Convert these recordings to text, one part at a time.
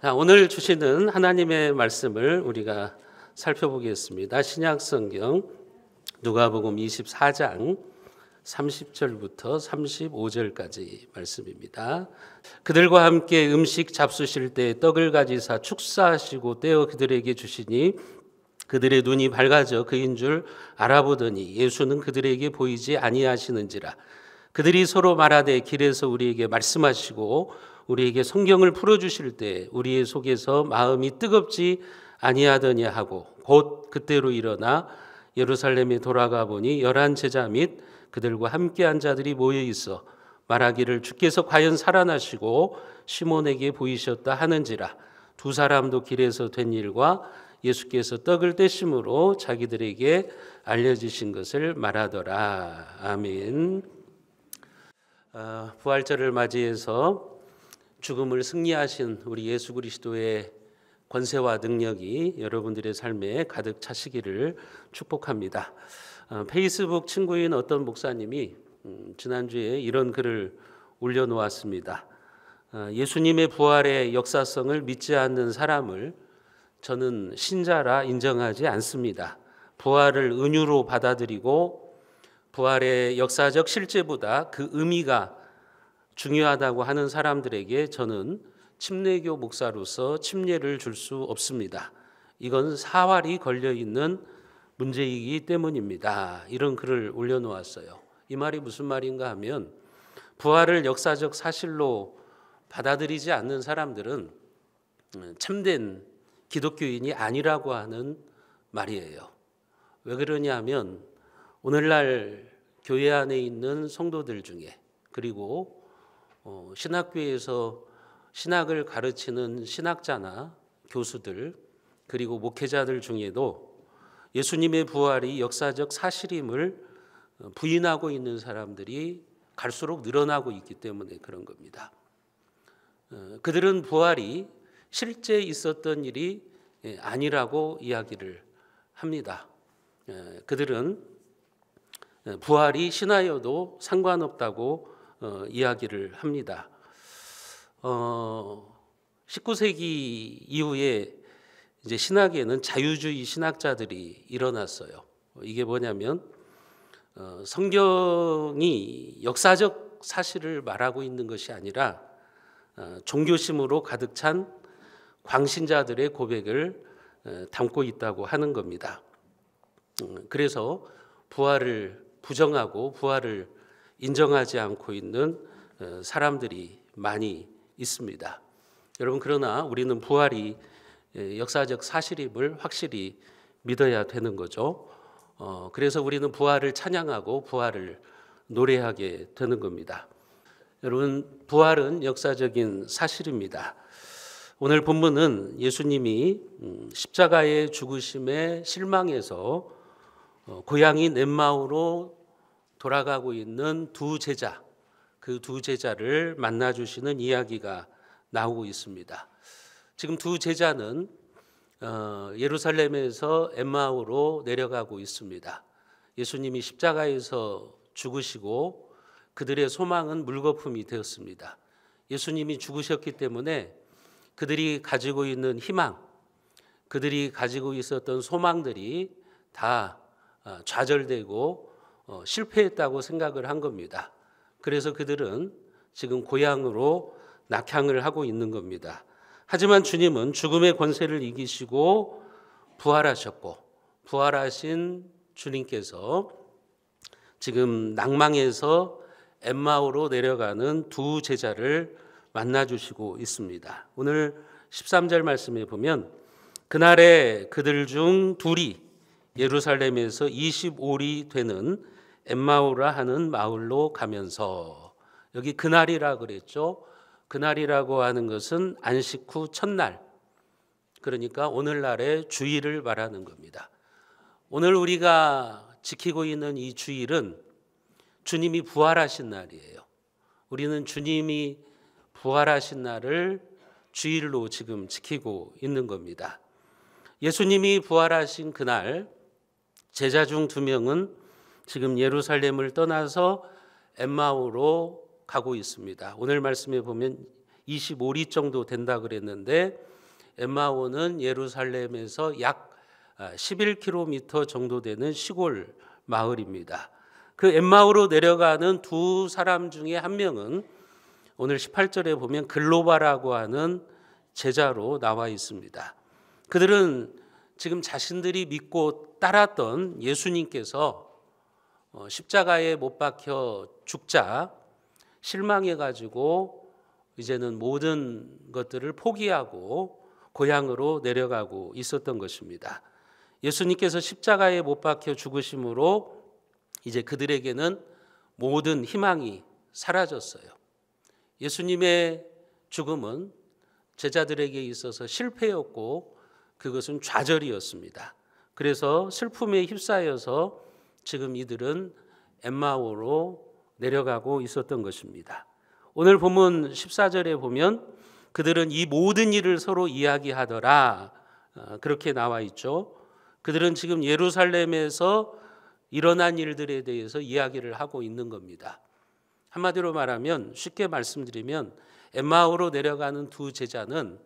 자, 오늘 주시는 하나님의 말씀을 우리가 살펴보겠습니다. 신약 성경 누가복음 24장 30절부터 35절까지 말씀입니다. 그들과 함께 음식 잡수실 때 떡을 가지사 축사하시고 떼어 그들에게 주시니 그들의 눈이 밝아져 그인 줄 알아보더니 예수는 그들에게 보이지 아니하시는지라. 그들이 서로 말하되 길에서 우리에게 말씀하시고 우리에게 성경을 풀어주실 때 우리의 속에서 마음이 뜨겁지 아니하더냐 하고 곧 그때로 일어나 예루살렘에 돌아가 보니 11 제자 및 그들과 함께한 자들이 모여 있어 말하기를 주께서 과연 살아나시고 시몬에게 보이셨다 하는지라. 두 사람도 길에서 된 일과 예수께서 떡을 떼심으로 자기들에게 알려주신 것을 말하더라. 아멘. 부활절을 맞이해서 죽음을 승리하신 우리 예수 그리스도의 권세와 능력이 여러분들의 삶에 가득 차시기를 축복합니다. 페이스북 친구인 어떤 목사님이 지난주에 이런 글을 올려놓았습니다. 예수님의 부활의 역사성을 믿지 않는 사람을 저는 신자라 인정하지 않습니다. 부활을 은유로 받아들이고 부활의 역사적 실제보다 그 의미가 중요하다고 하는 사람들에게 저는 침례교 목사로서 침례를 줄 수 없습니다. 이건 사활이 걸려있는 문제이기 때문입니다. 이런 글을 올려놓았어요. 이 말이 무슨 말인가 하면 부활을 역사적 사실로 받아들이지 않는 사람들은 참된 기독교인이 아니라고 하는 말이에요. 왜 그러냐 하면 오늘날 교회 안에 있는 성도들 중에 그리고 신학교에서 신학을 가르치는 신학자나 교수들 그리고 목회자들 중에도 예수님의 부활이 역사적 사실임을 부인하고 있는 사람들이 갈수록 늘어나고 있기 때문에 그런 겁니다. 그들은 부활이 실제 있었던 일이 아니라고 이야기를 합니다. 그들은 부활이 신하여도 상관없다고 이야기를 합니다. 19세기 이후에 이제 신학에는 자유주의 신학자들이 일어났어요. 이게 뭐냐면 성경이 역사적 사실을 말하고 있는 것이 아니라 종교심으로 가득 찬 광신자들의 고백을 담고 있다고 하는 겁니다. 그래서 부활을 부정하고 부활을 인정하지 않고 있는 사람들이 많이 있습니다. 여러분, 그러나 우리는 부활이 역사적 사실임을 확실히 믿어야 되는 거죠. 그래서 우리는 부활을 찬양하고 부활을 노래하게 되는 겁니다. 여러분, 부활은 역사적인 사실입니다. 오늘 본문은 예수님이 십자가의 죽으심에 실망해서 고향인 엠마오로 돌아가고 있는 두 제자, 그 두 제자를 만나주시는 이야기가 나오고 있습니다. 지금 두 제자는 예루살렘에서 엠마오로 내려가고 있습니다. 예수님이 십자가에서 죽으시고 그들의 소망은 물거품이 되었습니다. 예수님이 죽으셨기 때문에 그들이 가지고 있는 희망, 그들이 가지고 있었던 소망들이 다 좌절되고 실패했다고 생각을 한 겁니다. 그래서 그들은 지금 고향으로 낙향을 하고 있는 겁니다. 하지만 주님은 죽음의 권세를 이기시고 부활하셨고 부활하신 주님께서 지금 낭망에서 엠마오로 내려가는 두 제자를 만나주시고 있습니다. 오늘 13절 말씀에 보면 그날에 그들 중 둘이 예루살렘에서 25리 되는 엠마오라 하는 마을로 가면서, 여기 그날이라 그랬죠. 그날이라고 하는 것은 안식 후 첫날, 그러니까 오늘날의 주일을 말하는 겁니다. 오늘 우리가 지키고 있는 이 주일은 주님이 부활하신 날이에요. 우리는 주님이 부활하신 날을 주일로 지금 지키고 있는 겁니다. 예수님이 부활하신 그날 제자 중 2명은 지금 예루살렘을 떠나서 엠마오로 가고 있습니다. 오늘 말씀에 보면 25리 정도 된다 그랬는데 엠마오는 예루살렘에서 약 11km 정도 되는 시골 마을입니다. 그 엠마오로 내려가는 두 사람 중에 한 명은 오늘 18절에 보면 글로바라고 하는 제자로 나와 있습니다. 그들은 지금 자신들이 믿고 따랐던 예수님께서 십자가에 못 박혀 죽자 실망해가지고 이제는 모든 것들을 포기하고 고향으로 내려가고 있었던 것입니다. 예수님께서 십자가에 못 박혀 죽으심으로 이제 그들에게는 모든 희망이 사라졌어요. 예수님의 죽음은 제자들에게 있어서 실패였고 그것은 좌절이었습니다. 그래서 슬픔에 휩싸여서 지금 이들은 엠마오로 내려가고 있었던 것입니다. 오늘 본문 14절에 보면 그들은 이 모든 일을 서로 이야기하더라 그렇게 나와 있죠. 그들은 지금 예루살렘에서 일어난 일들에 대해서 이야기를 하고 있는 겁니다. 한마디로 말하면 쉽게 말씀드리면 엠마오로 내려가는 두 제자는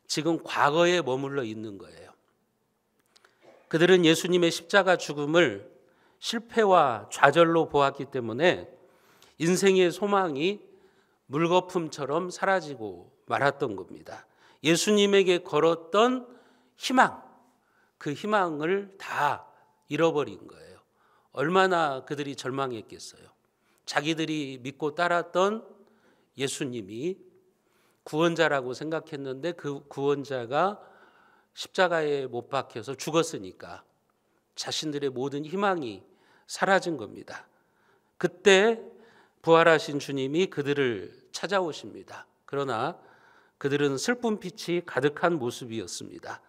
지금 과거에 머물러 있는 거예요. 그들은 예수님의 십자가 죽음을 실패와 좌절로 보았기 때문에 인생의 소망이 물거품처럼 사라지고 말았던 겁니다. 예수님에게 걸었던 희망, 그 희망을 다 잃어버린 거예요. 얼마나 그들이 절망했겠어요. 자기들이 믿고 따랐던 예수님이 구원자라고 생각했는데 그 구원자가 십자가에 못 박혀서 죽었으니까 자신들의 모든 희망이 사라진 겁니다. 그때 부활하신 주님이 그들을 찾아오십니다. 그러나 그들은 슬픈 빛이 가득한 모습이었습니다.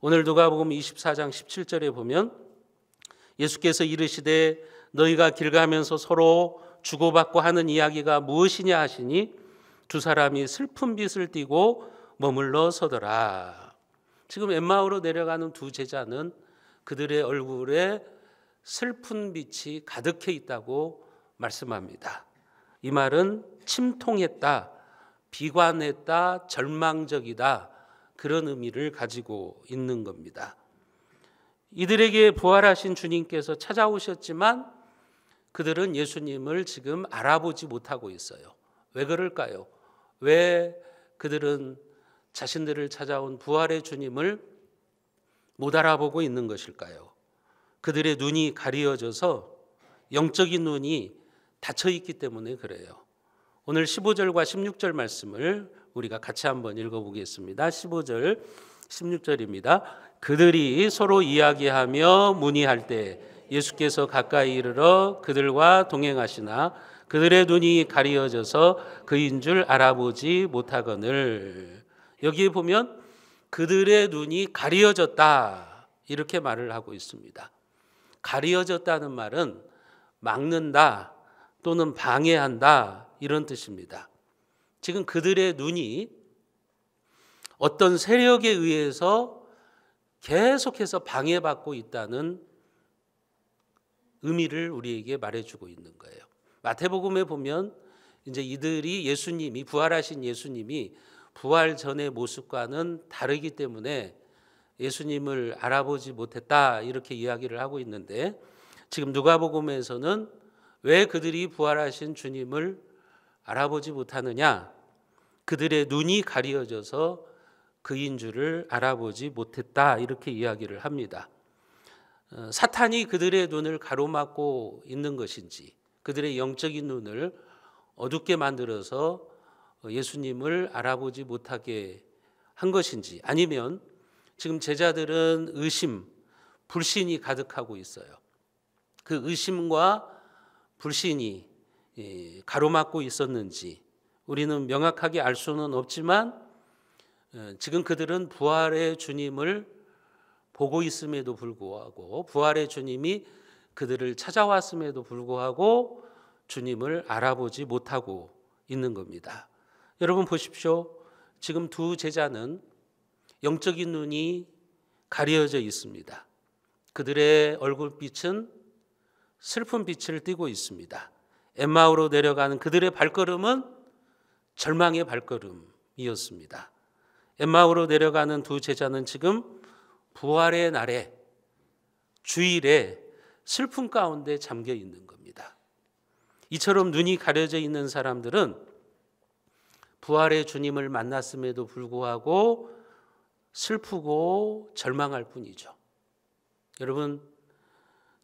오늘 누가복음 24장 17절에 보면 예수께서 이르시되 너희가 길 가면서 서로 주고받고 하는 이야기가 무엇이냐 하시니 두 사람이 슬픈 빛을 띠고 머물러 서더라. 지금 엠마오로 내려가는 두 제자는 그들의 얼굴에 슬픈 빛이 가득해 있다고 말씀합니다. 이 말은 침통했다, 비관했다, 절망적이다 그런 의미를 가지고 있는 겁니다. 이들에게 부활하신 주님께서 찾아오셨지만 그들은 예수님을 지금 알아보지 못하고 있어요. 왜 그럴까요? 왜 그들은 자신들을 찾아온 부활의 주님을 못 알아보고 있는 것일까요? 그들의 눈이 가리어져서 영적인 눈이 닫혀 있기 때문에 그래요. 오늘 15절과 16절 말씀을 우리가 같이 한번 읽어보겠습니다. 15절, 16절입니다. 그들이 서로 이야기하며 문의할 때 예수께서 가까이 이르러 그들과 동행하시나 그들의 눈이 가리어져서 그인 줄 알아보지 못하거늘. 여기에 보면 그들의 눈이 가리어졌다 이렇게 말을 하고 있습니다. 가리어졌다는 말은 막는다 또는 방해한다 이런 뜻입니다. 지금 그들의 눈이 어떤 세력에 의해서 계속해서 방해받고 있다는 의미를 우리에게 말해주고 있는 거예요. 마태복음에 보면 이제 이들이 예수님이 부활하신 예수님이 부활 전의 모습과는 다르기 때문에 예수님을 알아보지 못했다 이렇게 이야기를 하고 있는데 지금 누가복음에서는 왜 그들이 부활하신 주님을 알아보지 못하느냐? 그들의 눈이 가리어져서 그인 줄을 알아보지 못했다 이렇게 이야기를 합니다. 사탄이 그들의 눈을 가로막고 있는 것인지 그들의 영적인 눈을 어둡게 만들어서 예수님을 알아보지 못하게 한 것인지 아니면 지금 제자들은 의심, 불신이 가득하고 있어요. 그 의심과 불신이 가로막고 있었는지 우리는 명확하게 알 수는 없지만 지금 그들은 부활의 주님을 보고 있음에도 불구하고 부활의 주님이 그들을 찾아왔음에도 불구하고 주님을 알아보지 못하고 있는 겁니다. 여러분 보십시오. 지금 두 제자는 영적인 눈이 가려져 있습니다. 그들의 얼굴빛은 슬픈 빛을 띠고 있습니다. 엠마오로 내려가는 그들의 발걸음은 절망의 발걸음입니다. 말씀이었습니다. 엠마오로 내려가는 두 제자는 지금 부활의 날에 주일에 슬픔 가운데 잠겨 있는 겁니다. 이처럼 눈이 가려져 있는 사람들은 부활의 주님을 만났음에도 불구하고 슬프고 절망할 뿐이죠. 여러분,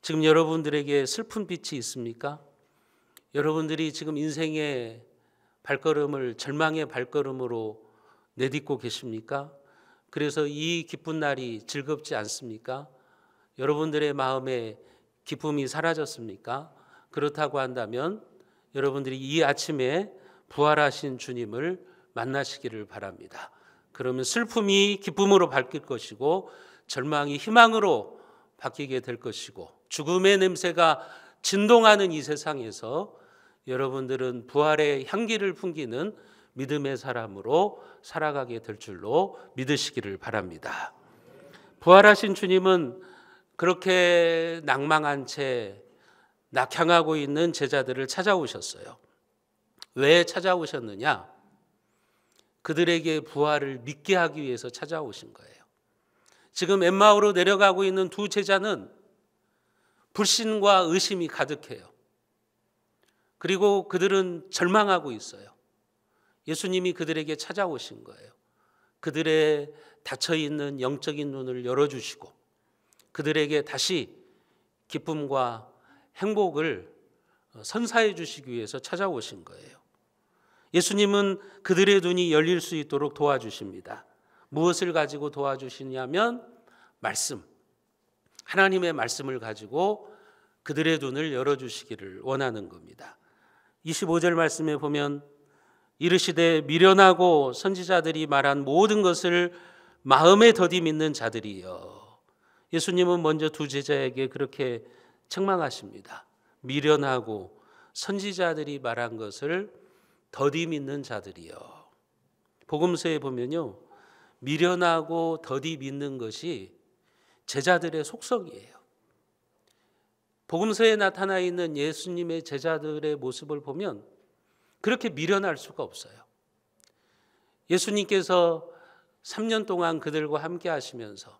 지금 여러분들에게 슬픈 빛이 있습니까? 여러분들이 지금 인생의 발걸음을 절망의 발걸음으로 내딛고 계십니까? 그래서 이 기쁜 날이 즐겁지 않습니까? 여러분들의 마음에 기쁨이 사라졌습니까? 그렇다고 한다면 여러분들이 이 아침에 부활하신 주님을 만나시기를 바랍니다. 그러면 슬픔이 기쁨으로 바뀔 것이고 절망이 희망으로 바뀌게 될 것이고 죽음의 냄새가 진동하는 이 세상에서 여러분들은 부활의 향기를 풍기는 믿음의 사람으로 살아가게 될 줄로 믿으시기를 바랍니다. 부활하신 주님은 그렇게 낭망한 채 낙향하고 있는 제자들을 찾아오셨어요. 왜 찾아오셨느냐? 그들에게 부활을 믿게 하기 위해서 찾아오신 거예요. 지금 엠마오로 내려가고 있는 두 제자는 불신과 의심이 가득해요. 그리고 그들은 절망하고 있어요. 예수님이 그들에게 찾아오신 거예요. 그들의 닫혀있는 영적인 눈을 열어주시고 그들에게 다시 기쁨과 행복을 선사해 주시기 위해서 찾아오신 거예요. 예수님은 그들의 눈이 열릴 수 있도록 도와주십니다. 무엇을 가지고 도와주시냐면 말씀, 하나님의 말씀을 가지고 그들의 눈을 열어주시기를 원하는 겁니다. 25절 말씀에 보면 이르시되 미련하고 선지자들이 말한 모든 것을 마음에 더디 믿는 자들이여. 예수님은 먼저 두 제자에게 그렇게 책망하십니다. 미련하고 선지자들이 말한 것을 더디 믿는 자들이여. 복음서에 보면요, 미련하고 더디 믿는 것이 제자들의 속성이에요. 복음서에 나타나 있는 예수님의 제자들의 모습을 보면 그렇게 미련할 수가 없어요. 예수님께서 3년 동안 그들과 함께 하시면서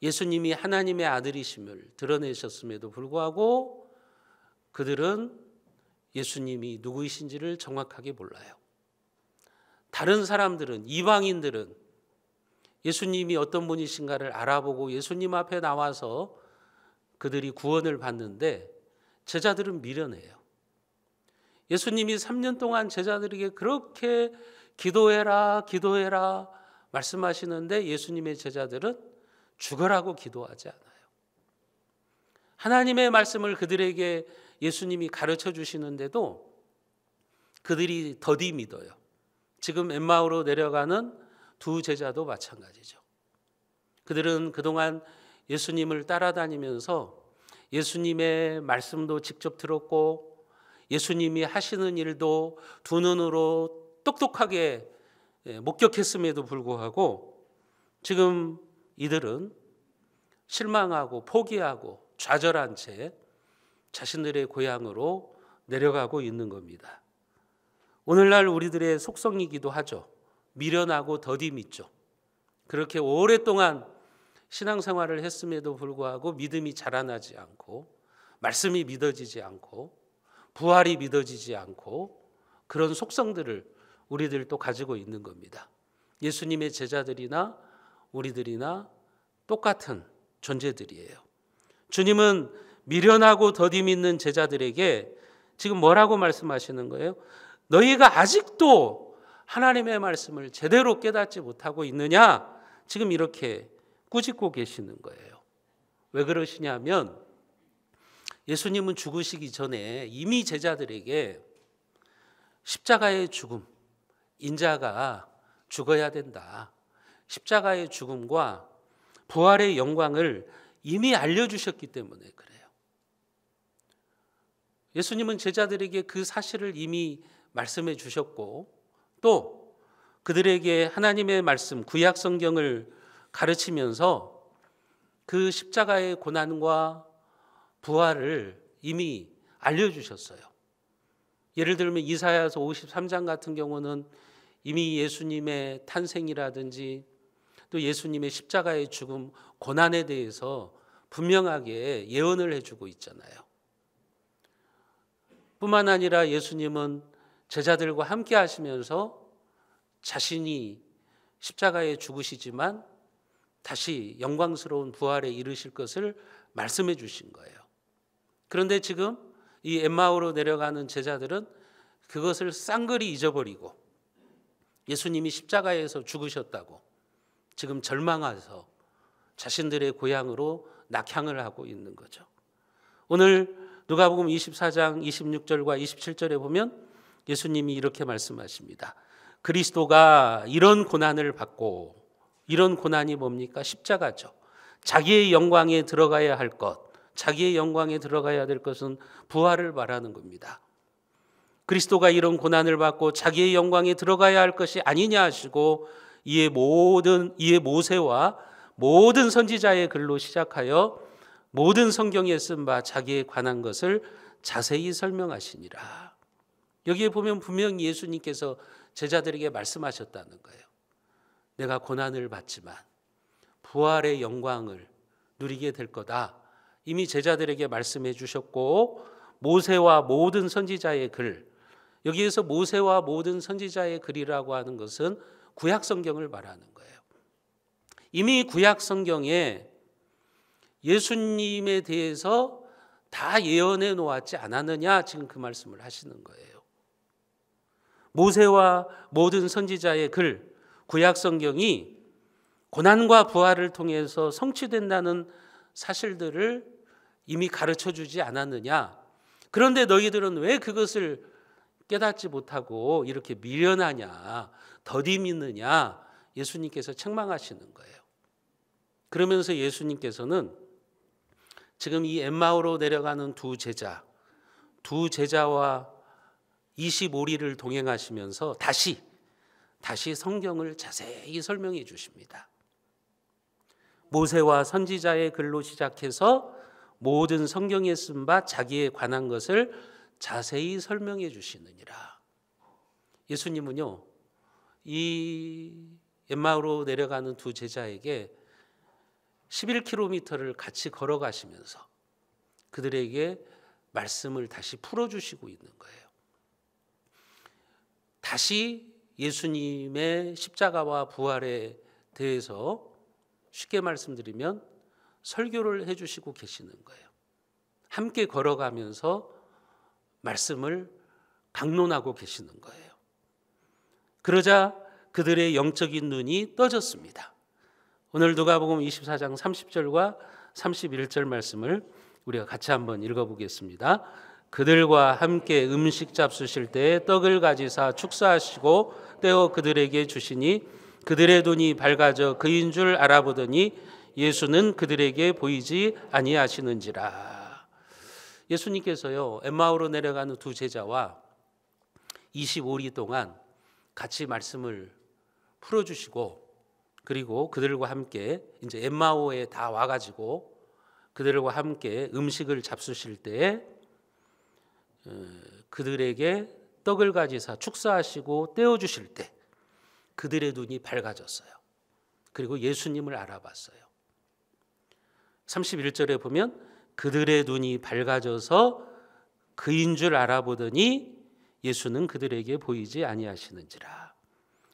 예수님이 하나님의 아들이심을 드러내셨음에도 불구하고 그들은 예수님이 누구이신지를 정확하게 몰라요. 다른 사람들은, 이방인들은 예수님이 어떤 분이신가를 알아보고 예수님 앞에 나와서 그들이 구원을 받는데 제자들은 미련해요. 예수님이 3년 동안 제자들에게 그렇게 기도해라 기도해라 말씀하시는데 예수님의 제자들은 죽으라고 기도하지 않아요. 하나님의 말씀을 그들에게 예수님이 가르쳐 주시는데도 그들이 더디 믿어요. 지금 엠마오로 내려가는 두 제자도 마찬가지죠. 그들은 그동안 예수님을 따라다니면서 예수님의 말씀도 직접 들었고 예수님이 하시는 일도 두 눈으로 똑똑하게 목격했음에도 불구하고 지금 이들은 실망하고 포기하고 좌절한 채 자신들의 고향으로 내려가고 있는 겁니다. 오늘날 우리들의 속성이기도 하죠. 미련하고 더디 믿죠. 그렇게 오랫동안 신앙생활을 했음에도 불구하고 믿음이 자라나지 않고 말씀이 믿어지지 않고 부활이 믿어지지 않고 그런 속성들을 우리들도 가지고 있는 겁니다. 예수님의 제자들이나 우리들이나 똑같은 존재들이에요. 주님은 미련하고 더디 믿는 제자들에게 지금 뭐라고 말씀하시는 거예요? 너희가 아직도 하나님의 말씀을 제대로 깨닫지 못하고 있느냐? 지금 이렇게 꾸짖고 계시는 거예요. 왜 그러시냐면 예수님은 죽으시기 전에 이미 제자들에게 십자가의 죽음, 인자가 죽어야 된다. 십자가의 죽음과 부활의 영광을 이미 알려주셨기 때문에 그래요. 예수님은 제자들에게 그 사실을 이미 말씀해 주셨고 또 그들에게 하나님의 말씀, 구약 성경을 가르치면서 그 십자가의 고난과 부활을 이미 알려주셨어요. 예를 들면 이사야서 53장 같은 경우는 이미 예수님의 탄생이라든지 또 예수님의 십자가의 죽음, 고난에 대해서 분명하게 예언을 해주고 있잖아요. 뿐만 아니라 예수님은 제자들과 함께 하시면서 자신이 십자가에 죽으시지만 다시 영광스러운 부활에 이르실 것을 말씀해 주신 거예요. 그런데 지금 이 엠마오로 내려가는 제자들은 그것을 쌍그리 잊어버리고 예수님이 십자가에서 죽으셨다고 지금 절망해서 자신들의 고향으로 낙향을 하고 있는 거죠. 오늘 누가복음 24장 26절과 27절에 보면 예수님이 이렇게 말씀하십니다. 그리스도가 이런 고난을 받고, 이런 고난이 뭡니까? 십자가죠. 자기의 영광에 들어가야 할 것, 자기의 영광에 들어가야 될 것은 부활을 말하는 겁니다. 그리스도가 이런 고난을 받고 자기의 영광에 들어가야 할 것이 아니냐 하시고 이에 모세와 모든 선지자의 글로 시작하여 모든 성경에 쓴 바 자기에 관한 것을 자세히 설명하시니라. 여기에 보면 분명히 예수님께서 제자들에게 말씀하셨다는 거예요. 내가 고난을 받지만 부활의 영광을 누리게 될 거다. 이미 제자들에게 말씀해 주셨고, 모세와 모든 선지자의 글, 여기에서 모세와 모든 선지자의 글이라고 하는 것은 구약 성경을 말하는 거예요. 이미 구약 성경에 예수님에 대해서 다 예언해 놓았지 않았느냐, 지금 그 말씀을 하시는 거예요. 모세와 모든 선지자의 글, 구약 성경이 고난과 부활을 통해서 성취된다는 사실들을 이미 가르쳐 주지 않았느냐. 그런데 너희들은 왜 그것을 깨닫지 못하고 이렇게 미련하냐, 더디 믿느냐, 예수님께서 책망하시는 거예요. 그러면서 예수님께서는 지금 이 엠마오로 내려가는 두 제자와 25리를 동행하시면서 다시 성경을 자세히 설명해 주십니다. 모세와 선지자의 글로 시작해서 모든 성경에 쓴 바 자기에 관한 것을 자세히 설명해 주시느니라. 예수님은요, 이 엠마오로 내려가는 두 제자에게 11km를 같이 걸어가시면서 그들에게 말씀을 다시 풀어주시고 있는 거예요. 다시 예수님의 십자가와 부활에 대해서 쉽게 말씀드리면 설교를 해주시고 계시는 거예요. 함께 걸어가면서 말씀을 강론하고 계시는 거예요. 그러자 그들의 영적인 눈이 떠졌습니다. 오늘 누가복음 24장 30절과 31절 말씀을 우리가 같이 한번 읽어보겠습니다. 그들과 함께 음식 잡수실 때에 떡을 가지사 축사하시고 떼어 그들에게 주시니 그들의 눈이 밝아져 그인 줄 알아보더니 예수는 그들에게 보이지 아니하시는지라. 예수님께서요, 엠마오로 내려가는 두 제자와 25리 동안 같이 말씀을 풀어주시고, 그리고 그들과 함께 이제 엠마오에 다 와가지고 그들과 함께 음식을 잡수실 때에 그들에게 떡을 가지사 축사하시고 떼어주실 때 그들의 눈이 밝아졌어요. 그리고 예수님을 알아봤어요. 31절에 보면 그들의 눈이 밝아져서 그인 줄 알아보더니 예수는 그들에게 보이지 아니하시는지라.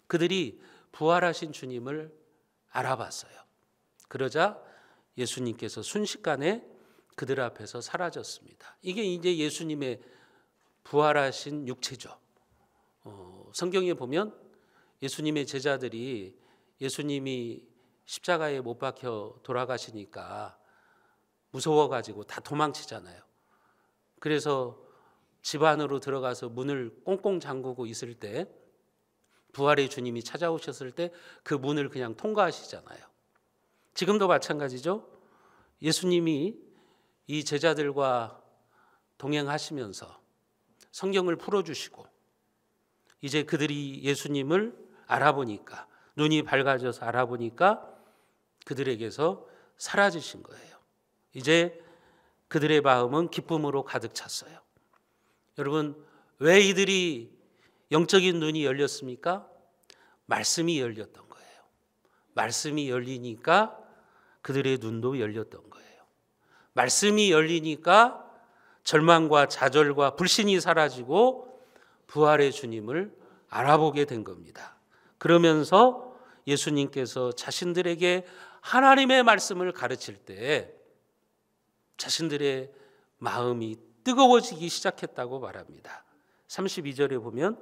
그들이 부활하신 주님을 알아봤어요. 그러자 예수님께서 순식간에 그들 앞에서 사라졌습니다. 이게 이제 예수님의 부활하신 육체죠. 성경에 보면 예수님의 제자들이 예수님이 십자가에 못 박혀 돌아가시니까 무서워가지고 다 도망치잖아요. 그래서 집 안으로 들어가서 문을 꽁꽁 잠그고 있을 때 부활의 주님이 찾아오셨을 때 그 문을 그냥 통과하시잖아요. 지금도 마찬가지죠. 예수님이 이 제자들과 동행하시면서 성경을 풀어주시고 이제 그들이 예수님을 알아보니까, 눈이 밝아져서 알아보니까 그들에게서 사라지신 거예요. 이제 그들의 마음은 기쁨으로 가득 찼어요. 여러분, 왜 이들이 영적인 눈이 열렸습니까? 말씀이 열렸던 거예요. 말씀이 열리니까 그들의 눈도 열렸던 거예요. 말씀이 열리니까 절망과 좌절과 불신이 사라지고 부활의 주님을 알아보게 된 겁니다. 그러면서 예수님께서 자신들에게 하나님의 말씀을 가르칠 때 자신들의 마음이 뜨거워지기 시작했다고 말합니다. 32절에 보면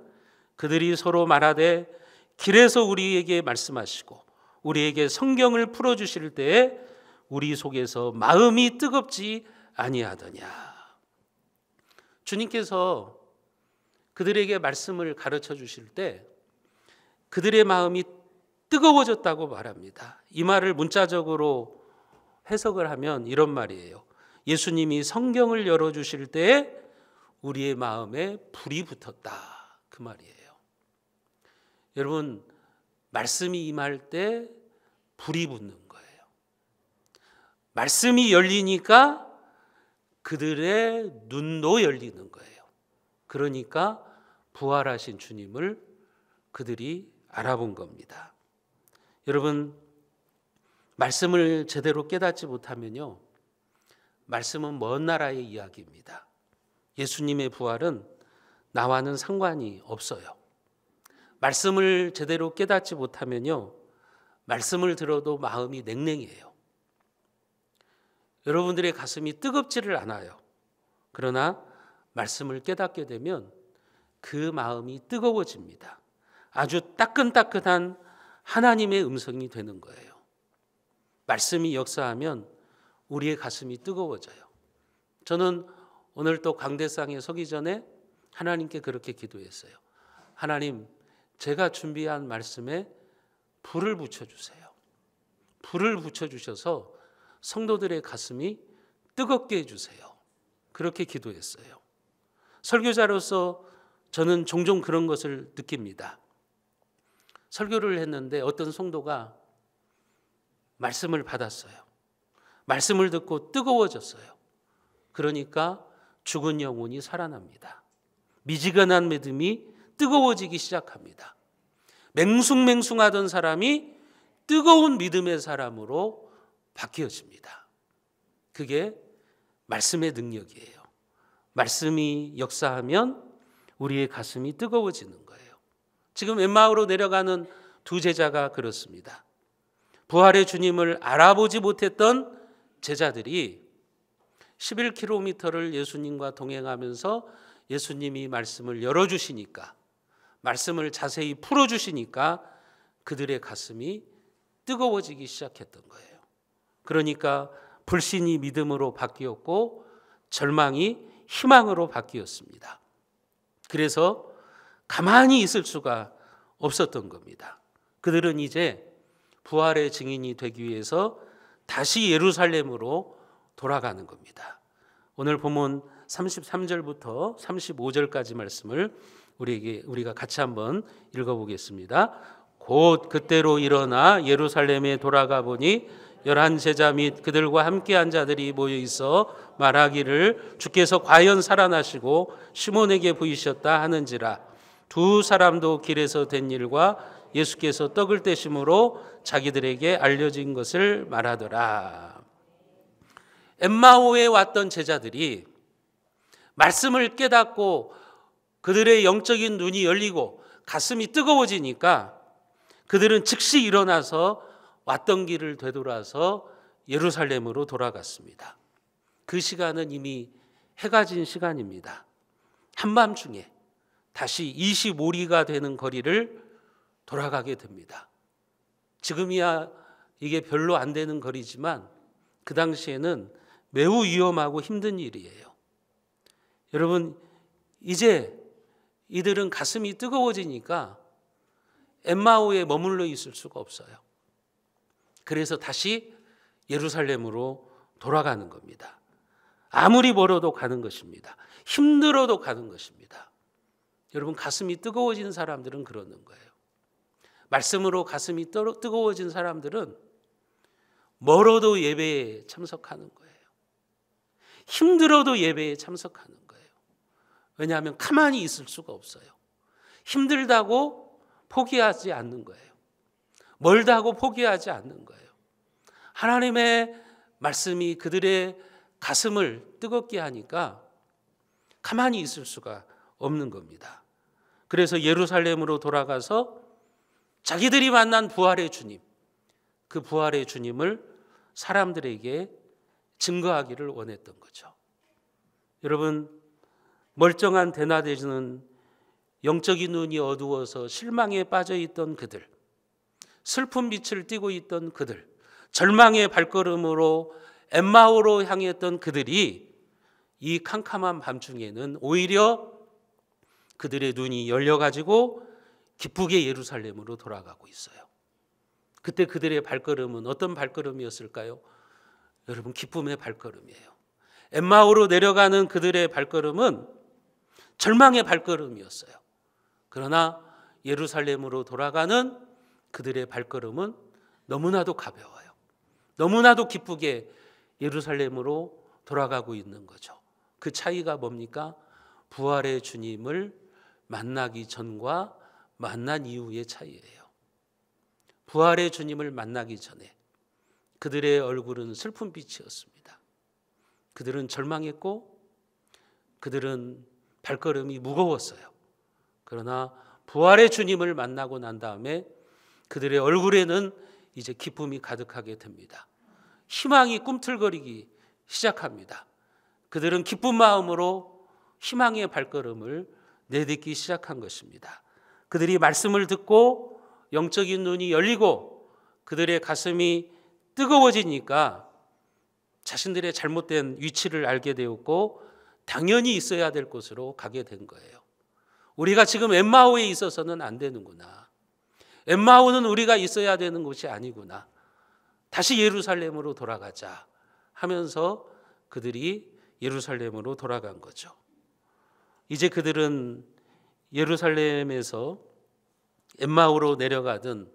그들이 서로 말하되 길에서 우리에게 말씀하시고 우리에게 성경을 풀어주실 때에 우리 속에서 마음이 뜨겁지 아니하더냐. 주님께서 그들에게 말씀을 가르쳐 주실 때 그들의 마음이 뜨거워졌다고 말합니다. 이 말을 문자적으로 해석을 하면 이런 말이에요. 예수님이 성경을 열어주실 때에 우리의 마음에 불이 붙었다, 그 말이에요. 여러분, 말씀이 임할 때 불이 붙는 거예요. 말씀이 열리니까 그들의 눈도 열리는 거예요. 그러니까 부활하신 주님을 그들이 알아본 겁니다. 여러분, 말씀을 제대로 깨닫지 못하면요, 말씀은 먼 나라의 이야기입니다. 예수님의 부활은 나와는 상관이 없어요. 말씀을 제대로 깨닫지 못하면요, 말씀을 들어도 마음이 냉랭해요. 여러분들의 가슴이 뜨겁지를 않아요. 그러나 말씀을 깨닫게 되면 그 마음이 뜨거워집니다. 아주 따끈따끈한 하나님의 음성이 되는 거예요. 말씀이 역사하면 우리의 가슴이 뜨거워져요. 저는 오늘 또 강대상에 서기 전에 하나님께 그렇게 기도했어요. 하나님, 제가 준비한 말씀에 불을 붙여주세요. 불을 붙여주셔서 성도들의 가슴이 뜨겁게 해주세요. 그렇게 기도했어요. 설교자로서 저는 종종 그런 것을 느낍니다. 설교를 했는데 어떤 성도가 말씀을 받았어요. 말씀을 듣고 뜨거워졌어요. 그러니까 죽은 영혼이 살아납니다. 미지근한 믿음이 뜨거워지기 시작합니다. 맹숭맹숭하던 사람이 뜨거운 믿음의 사람으로 바뀌어집니다. 그게 말씀의 능력이에요. 말씀이 역사하면 우리의 가슴이 뜨거워지는 거예요. 지금 엠마오로 내려가는 두 제자가 그렇습니다. 부활의 주님을 알아보지 못했던 제자들이 11km를 예수님과 동행하면서 예수님이 말씀을 열어주시니까, 말씀을 자세히 풀어주시니까 그들의 가슴이 뜨거워지기 시작했던 거예요. 그러니까 불신이 믿음으로 바뀌었고 절망이 희망으로 바뀌었습니다. 그래서 가만히 있을 수가 없었던 겁니다. 그들은 이제 부활의 증인이 되기 위해서 다시 예루살렘으로 돌아가는 겁니다. 오늘 본문 33절부터 35절까지 말씀을 우리가 같이 한번 읽어보겠습니다. 곧 그때로 일어나 예루살렘에 돌아가 보니 11제자 및 그들과 함께한 자들이 모여 있어 말하기를 주께서 과연 살아나시고 시몬에게 보이셨다 하는지라. 두 사람도 길에서 된 일과 예수께서 떡을 떼심으로 자기들에게 알려진 것을 말하더라. 엠마오에 왔던 제자들이 말씀을 깨닫고 그들의 영적인 눈이 열리고 가슴이 뜨거워지니까 그들은 즉시 일어나서 왔던 길을 되돌아서 예루살렘으로 돌아갔습니다. 그 시간은 이미 해가 진 시간입니다. 한밤중에 다시 25리가 되는 거리를 돌아가게 됩니다. 지금이야 이게 별로 안 되는 거리지만 그 당시에는 매우 위험하고 힘든 일이에요. 여러분, 이제 이들은 가슴이 뜨거워지니까 엠마오에 머물러 있을 수가 없어요. 그래서 다시 예루살렘으로 돌아가는 겁니다. 아무리 멀어도 가는 것입니다. 힘들어도 가는 것입니다. 여러분, 가슴이 뜨거워진 사람들은 그러는 거예요. 말씀으로 가슴이 뜨거워진 사람들은 멀어도 예배에 참석하는 거예요. 힘들어도 예배에 참석하는 거예요. 왜냐하면 가만히 있을 수가 없어요. 힘들다고 포기하지 않는 거예요. 멀다 하고 포기하지 않는 거예요. 하나님의 말씀이 그들의 가슴을 뜨겁게 하니까 가만히 있을 수가 없는 겁니다. 그래서 예루살렘으로 돌아가서 자기들이 만난 부활의 주님, 그 부활의 주님을 사람들에게 증거하기를 원했던 거죠. 여러분, 멀쩡한 대낮에는 영적인 눈이 어두워서 실망에 빠져 있던 그들, 슬픈 빛을 띠고 있던 그들, 절망의 발걸음으로 엠마오로 향했던 그들이 이 캄캄한 밤중에는 오히려 그들의 눈이 열려가지고 기쁘게 예루살렘으로 돌아가고 있어요. 그때 그들의 발걸음은 어떤 발걸음이었을까요? 여러분, 기쁨의 발걸음이에요. 엠마오로 내려가는 그들의 발걸음은 절망의 발걸음이었어요. 그러나 예루살렘으로 돌아가는 그들의 발걸음은 너무나도 가벼워요. 너무나도 기쁘게 예루살렘으로 돌아가고 있는 거죠. 그 차이가 뭡니까? 부활의 주님을 만나기 전과 만난 이후의 차이예요. 부활의 주님을 만나기 전에 그들의 얼굴은 슬픈 빛이었습니다. 그들은 절망했고 그들은 발걸음이 무거웠어요. 그러나 부활의 주님을 만나고 난 다음에 그들의 얼굴에는 이제 기쁨이 가득하게 됩니다. 희망이 꿈틀거리기 시작합니다. 그들은 기쁜 마음으로 희망의 발걸음을 내딛기 시작한 것입니다. 그들이 말씀을 듣고 영적인 눈이 열리고 그들의 가슴이 뜨거워지니까 자신들의 잘못된 위치를 알게 되었고 당연히 있어야 될 곳으로 가게 된 거예요. 우리가 지금 엠마오에 있어서는 안 되는구나. 엠마오는 우리가 있어야 되는 곳이 아니구나. 다시 예루살렘으로 돌아가자 하면서 그들이 예루살렘으로 돌아간 거죠. 이제 그들은 예루살렘에서 엠마오로 내려가던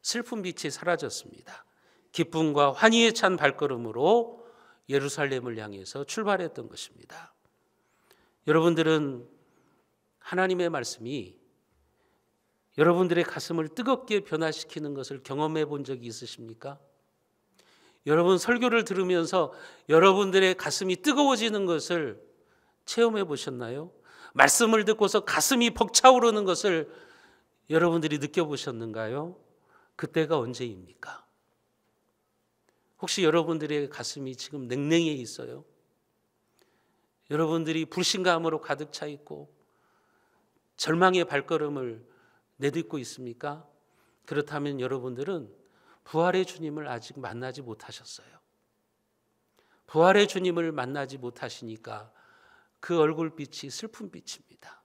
슬픈 빛이 사라졌습니다. 기쁨과 환희에 찬 발걸음으로 예루살렘을 향해서 출발했던 것입니다. 여러분들은 하나님의 말씀이 여러분들의 가슴을 뜨겁게 변화시키는 것을 경험해 본 적이 있으십니까? 여러분 설교를 들으면서 여러분들의 가슴이 뜨거워지는 것을 체험해 보셨나요? 말씀을 듣고서 가슴이 벅차오르는 것을 여러분들이 느껴보셨는가요? 그때가 언제입니까? 혹시 여러분들의 가슴이 지금 냉랭해 있어요? 여러분들이 불신감으로 가득 차 있고 절망의 발걸음을 내딛고 있습니까? 그렇다면 여러분들은 부활의 주님을 아직 만나지 못하셨어요. 부활의 주님을 만나지 못하시니까 그 얼굴빛이 슬픈 빛입니다.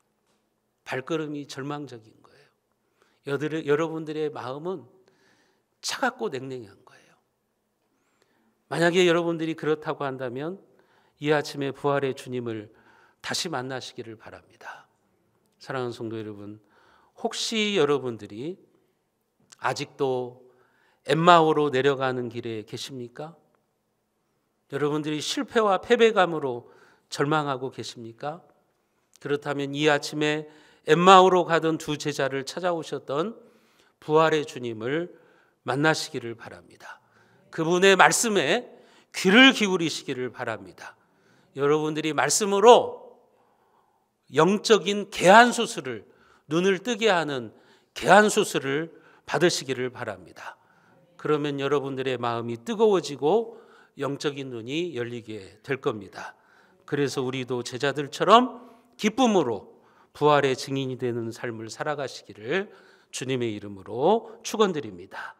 발걸음이 절망적인 거예요. 여러분들의 마음은 차갑고 냉랭한 거예요. 만약에 여러분들이 그렇다고 한다면 이 아침에 부활의 주님을 다시 만나시기를 바랍니다. 사랑하는 성도 여러분, 혹시 여러분들이 아직도 엠마오로 내려가는 길에 계십니까? 여러분들이 실패와 패배감으로 절망하고 계십니까? 그렇다면 이 아침에 엠마오로 가던 두 제자를 찾아오셨던 부활의 주님을 만나시기를 바랍니다. 그분의 말씀에 귀를 기울이시기를 바랍니다. 여러분들이 말씀으로 영적인 개안수술을, 눈을 뜨게 하는 개안수술을 받으시기를 바랍니다. 그러면 여러분들의 마음이 뜨거워지고 영적인 눈이 열리게 될 겁니다. 그래서 우리도 제자들처럼 기쁨으로 부활의 증인이 되는 삶을 살아가시기를 주님의 이름으로 축원드립니다.